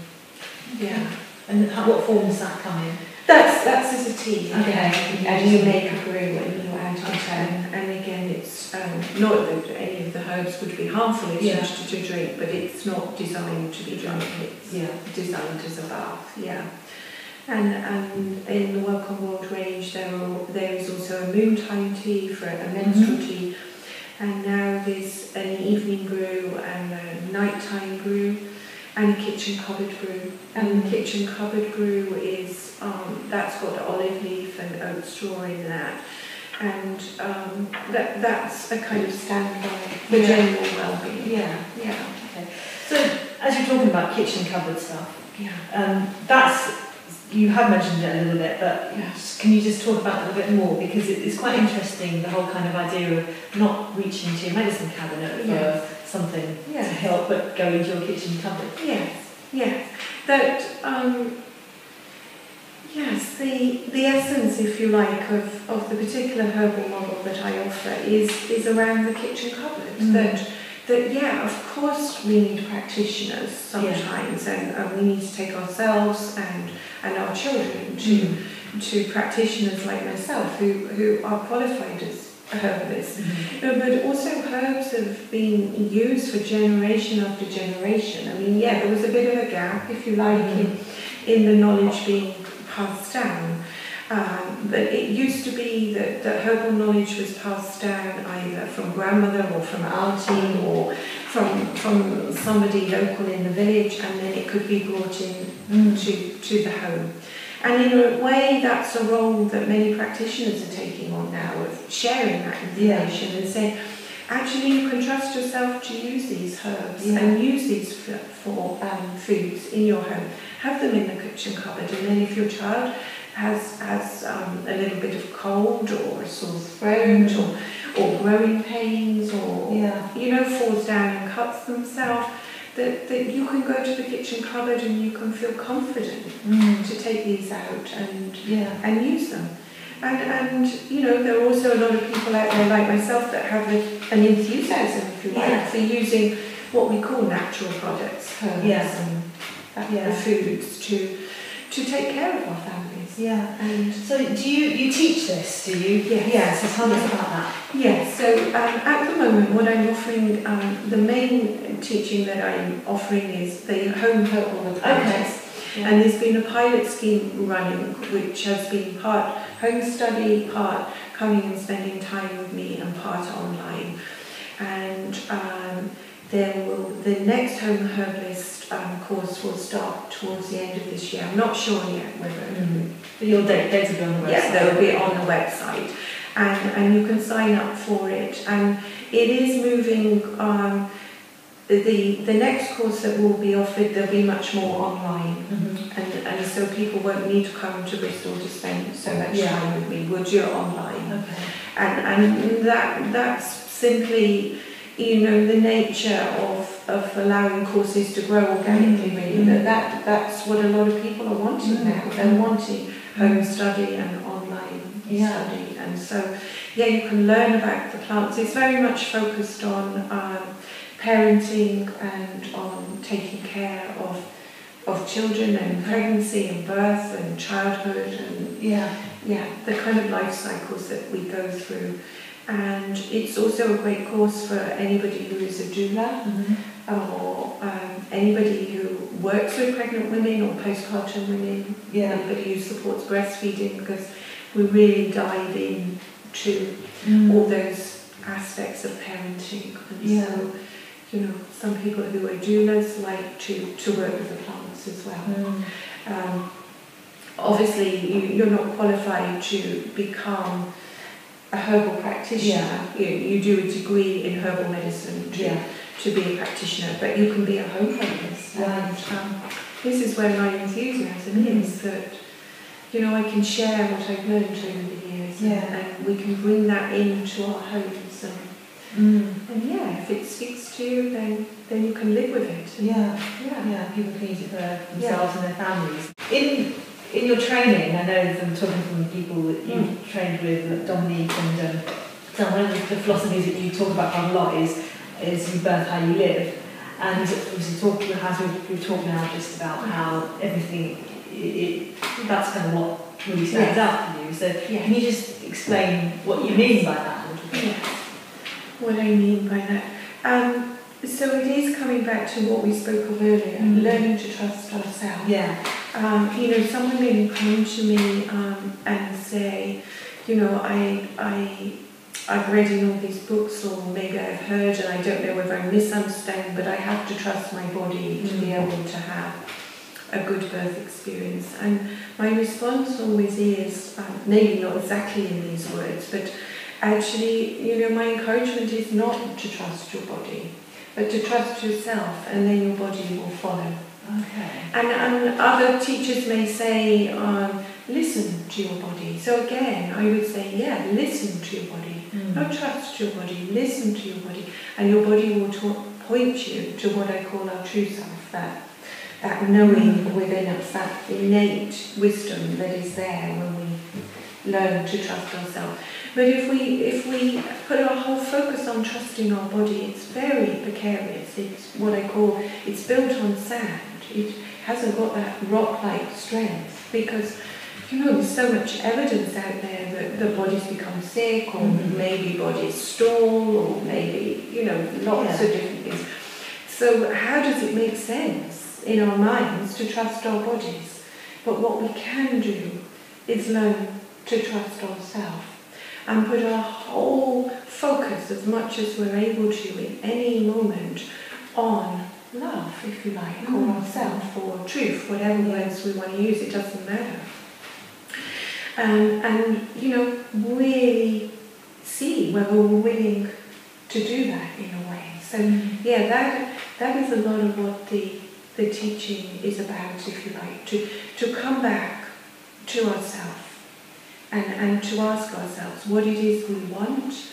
Yeah. And what form does that come in? That's as a tea. Okay. And you make a brew and you add it. And again, it's not that any of the herbs would be harmful. It's used to drink, but it's not designed to be drunk. It's designed as a bath. Yeah. And in the Welcome World range, there is also a noontime tea for a menstrual tea, and now there's an evening brew and a nighttime brew, and a kitchen cupboard brew. And the kitchen cupboard brew is that's got olive leaf and oat straw in that, and that's a kind of standby for general well-being. Yeah. Okay. So as you're talking about kitchen cupboard stuff, that's. You have mentioned it a little bit, but can you just talk about it a little bit more? Because it's quite interesting, the whole kind of idea of not reaching to your medicine cabinet for something to help, but go into your kitchen cupboard. Yes. That, the essence, if you like, of the particular herbal model that I offer is around the kitchen cupboard. That of course we need practitioners sometimes, and we need to take ourselves and our children to practitioners like myself who are qualified as herbalists. But also herbs have been used for generation after generation. I mean, there was a bit of a gap, if you like, in the knowledge being passed down. But it used to be that herbal knowledge was passed down either from grandmother or from auntie or from somebody local in the village, and then it could be brought in to the home. And in a way, that's a role that many practitioners are taking on now, of sharing that information and saying, actually, you can trust yourself to use these herbs and use these for foods in your home. Have them in the kitchen cupboard, and then if your child has a little bit of cold or a sore throat or growing pains or falls down and cuts themselves, that you can go to the kitchen cupboard and you can feel confident to take these out and use them. And there are also a lot of people out there like myself that have an enthusiasm, if you like, for using what we call natural products, herbs and foods to take care of our families. Yeah. And so do you teach this, do you? Yes. So tell us about that. Yes. So at the moment what I'm offering, the main teaching that I'm offering is the home herbal apprentice. And there's been a pilot scheme running which has been part home study, part coming and spending time with me, and part online. And the next home herbalist course will start towards the end of this year. I'm not sure yet whether. But your dates will be on the website. Yes, they will be on the website, and you can sign up for it. And it is moving the next course that will be offered, there'll be much more online, and so people won't need to come to Bristol to spend so much time with me. We'll do it online, and that's simply, you know, the nature of allowing courses to grow organically. Really, that's what a lot of people are wanting now. They're wanting home study and online study, and so you can learn about the plants. It's very much focused on parenting and on taking care of children and pregnancy and birth and childhood and the kind of life cycles that we go through. And it's also a great course for anybody who is a doula or anybody who works with pregnant women or postpartum women, anybody who supports breastfeeding, because we really dive into all those aspects of parenting. And so, you know, some people who are doulas like to work with the plants as well. Obviously, you're not qualified to become a herbal practitioner. You do a degree in herbal medicine to be a practitioner, but you can be a home herbalist. And this is where my enthusiasm is, that, you know, I can share what I've learned over the years, and we can bring that into our homes. And if it speaks to you, then you can live with it. People can use it for themselves and their families. In your training, I know from talking from people that you've trained with, like Dominique and one of the philosophies that you talk about quite a lot is you birth how you live. And obviously as we've talked now just about how everything, that's kind of what really stands out for you. So can you just explain what you mean by that? What I mean by that. So it is coming back to what we spoke of earlier, learning to trust ourselves. You know, some women come to me and say, you know, I've read in all these books, or maybe I've heard, and I don't know whether I misunderstand, but I have to trust my body to be able to have a good birth experience. And my response always is, maybe not exactly in these words, but actually, you know, my encouragement is not to trust your body, but to trust yourself, and then your body will follow. And other teachers may say, listen to your body. So again, I would say, listen to your body. Not trust your body, listen to your body. And your body will point you to what I call our true self, that knowing within us, that innate wisdom that is there when we learn to trust ourselves. But if we put our whole focus on trusting our body, it's very precarious. It's what I call, it's built on sand. It hasn't got that rock-like strength, because, you know, there's so much evidence out there that the bodies become sick, or maybe bodies stall, or maybe, you know, lots of different things. So how does it make sense in our minds to trust our bodies? But what we can do is learn to trust ourselves and put our whole focus, as much as we're able to in any moment, on love, if you like, or ourself, or truth, whatever words we want to use, it doesn't matter. And you know, really see whether we're willing to do that in a way. So that is a lot of what the teaching is about, if you like, to come back to ourselves and to ask ourselves what it is we want.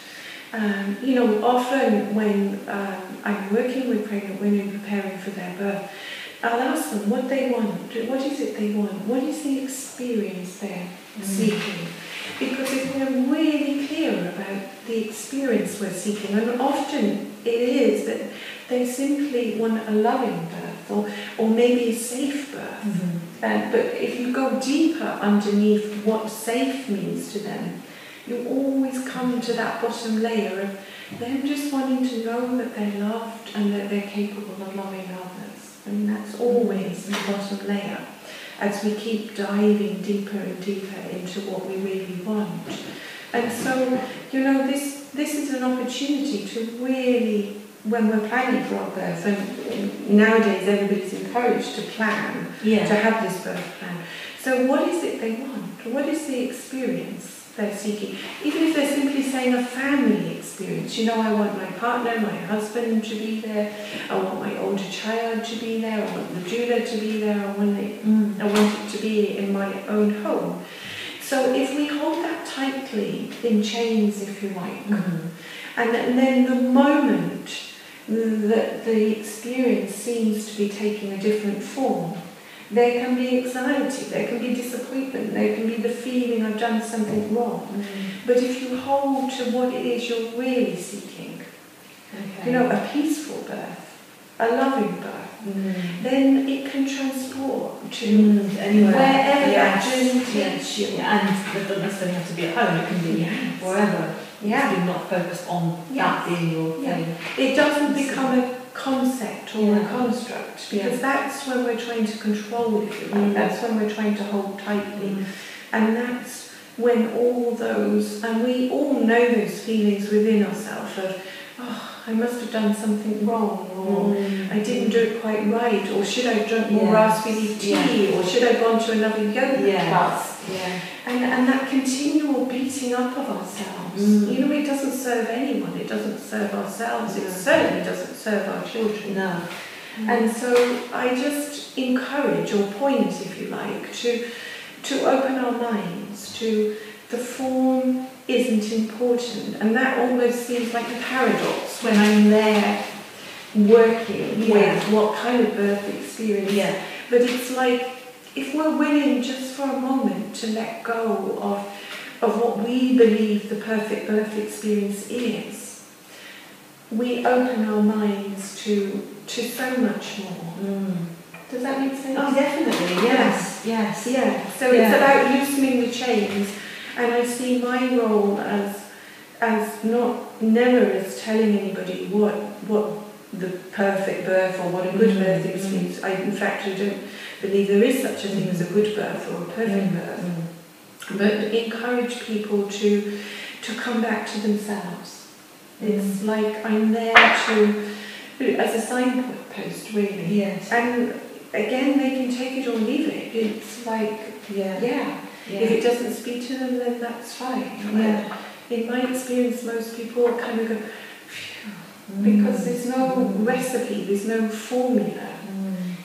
You know, often when I'm working with pregnant women preparing for their birth, I'll ask them what they want. What is it they want? What is the experience they're seeking? Because if we're really clear about the experience we're seeking, and often it is that they simply want a loving birth, or maybe a safe birth. But if you go deeper underneath what safe means to them, you always come to that bottom layer of them just wanting to know that they're loved and that they're capable of loving others. I mean, that's always the bottom layer, as we keep diving deeper and deeper into what we really want. And so, you know, this is an opportunity to really, when we're planning for our birth, and nowadays everybody's encouraged to plan, to have this birth plan. So what is it they want? What is the experience? they're seeking. Even if they're simply saying a family experience, you know, I want my partner, my husband to be there, I want my older child to be there, I want the doula to be there, I want it to be in my own home. So if we hold that tightly in chains, if you like, and then the moment that the experience seems to be taking a different form, there can be anxiety, there can be disappointment, there can be the feeling I've done something wrong. But if you hold to what it is you're really seeking, you know, a peaceful birth, a loving birth, then it can transport to anywhere, wherever that journey takes you. And it doesn't necessarily have to be at home, it can be wherever. You're not focused on that being your thing. It doesn't become a concept or a construct, because that's when we're trying to control it, that's when we're trying to hold tightly, and that's when all those, and we all know those feelings within ourselves of, oh, I must have done something wrong, or I didn't do it quite right, or should I have drunk more raspberry tea, or should I have gone to another yoga class? And that continual beating up of ourselves, you know, it doesn't serve anyone, it doesn't serve ourselves, it certainly doesn't serve our children. No. And so I just encourage, or point if you like, to open our minds to the form isn't important. And that almost seems like a paradox when I'm there working with what kind of birth experience. But it's like, if we're willing just for a moment to let go of what we believe the perfect birth experience is, we open our minds to so much more. Does that make sense? Oh, definitely, yes. So it's about loosening the chains, and I see my role as never as telling anybody what the perfect birth or what a good birth experience. In fact, I don't believe there is such a thing as a good birth or a perfect birth. But encourage people to come back to themselves. It's like I'm there as a signpost, really. And again, they can take it or leave it. It's like, if it doesn't speak to them, then that's fine. In my experience, most people kind of go, because there's no recipe, there's no formula.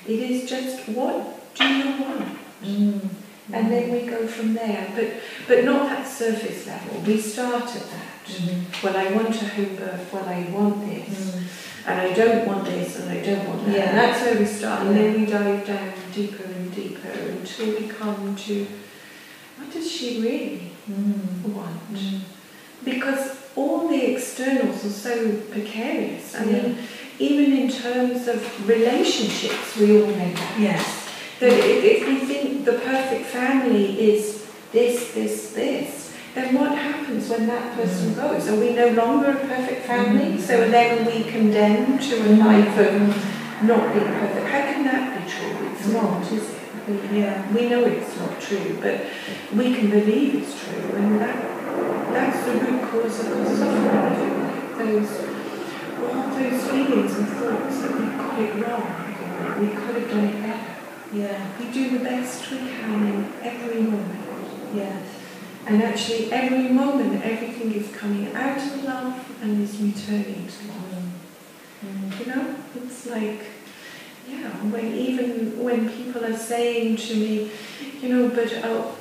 It is just, what do you want? And then we go from there, but not that surface level. We start at that. Well, I want a home birth, well, I want this, and I don't want this, and I don't want that. And that's where we start, and then we dive down deeper and deeper until we come to, what does she really want? Because all the externals are so precarious. I mean, even in terms of relationships, we all know that. That if we think the perfect family is this, then what happens when that person goes? Are we no longer a perfect family? So then we condemn to a life of not being perfect. How can that be true? It's not, is it? We know it's not true, but we can believe it's true, and that's the root cause of our suffering. All those feelings and thoughts that we got it wrong, we could have done it better. We do the best we can in every moment. And actually, every moment, everything is coming out of love and is returning to love. You know, it's like, when people are saying to me, you know, but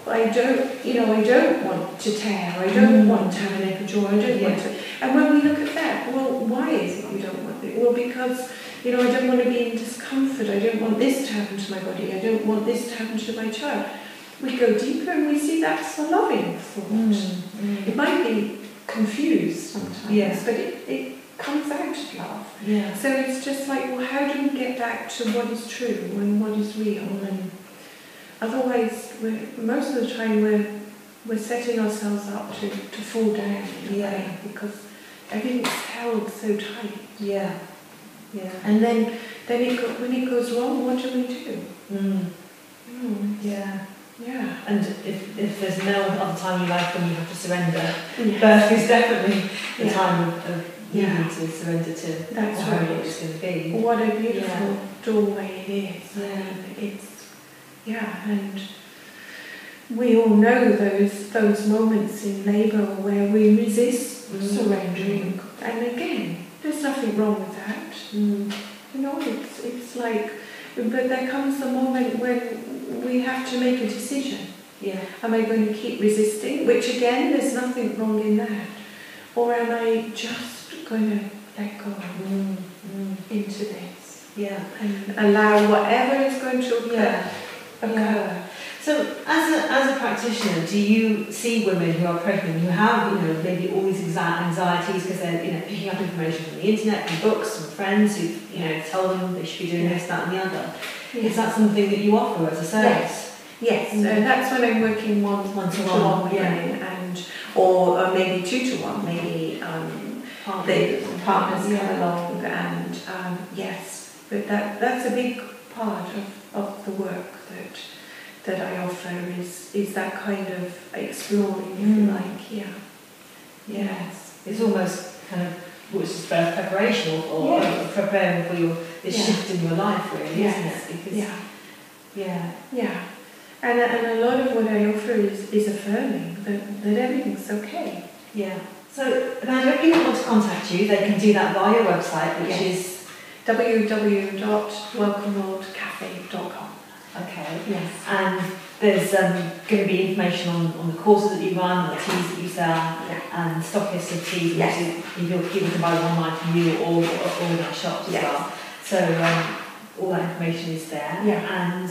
I don't want to tear, I don't want to have an epidural, I don't want to. And when we look at that, well, why is it we don't want it? Well, because, you know, I don't want to be in discomfort, I don't want this to happen to my body, I don't want this to happen to my child. We go deeper and we see that's a loving thought. It might be confused sometimes, but it comes out of love. So it's just like, well, how do we get back to what is true and what is real? And otherwise, most of the time we're setting ourselves up to fall down in a way, because everything's held so tight. And then when it goes wrong, what do we do? And if there's no other time in your life when you have to surrender, birth is definitely the time of you need to surrender to how it's going to be. What a beautiful doorway it is. And we all know those moments in labour where we resist surrendering. And again, there's nothing wrong with that. You know, it's like, but there comes a moment when we have to make a decision. Yeah. Am I going to keep resisting? Which again, there's nothing wrong in that. Or am I just going to let go into this? Yeah. And allow whatever is going to occur. Yeah. So, as a practitioner, do you see women who are pregnant who have, maybe all these anxieties because they're, picking up information from the internet, from books, from friends who, tell them they should be doing this, that, and the other? Yeah. Is that something that you offer as a service? Yes. So that's when I'm working one-to-one with women, or maybe 2-to-1, maybe the partners come along, and yes, but that's a big part of the work that I offer is that kind of exploring, if you like. Yes. It's almost kind of which is birth preparation or preparing for this shift in your life, really, isn't it? Because, And a lot of what I offer is affirming that everything's okay. Yeah. So, Amanda, if people want to contact you, they can do that via your website, which is www.welcomeworldcafe.com. Okay. Yes. And there's going to be information on the courses that you run, the teas that you sell, and stock list of teas. Yes. People can buy them online from you or in our shops as well. So all that information is there. Yeah. And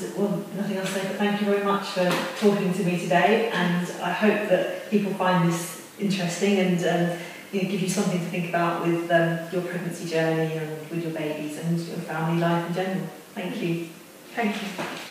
nothing else to say, but thank you very much for talking to me today. And I hope that people find this interesting and give you something to think about with your pregnancy journey and with your babies and your family life in general. Thank you. Thank you.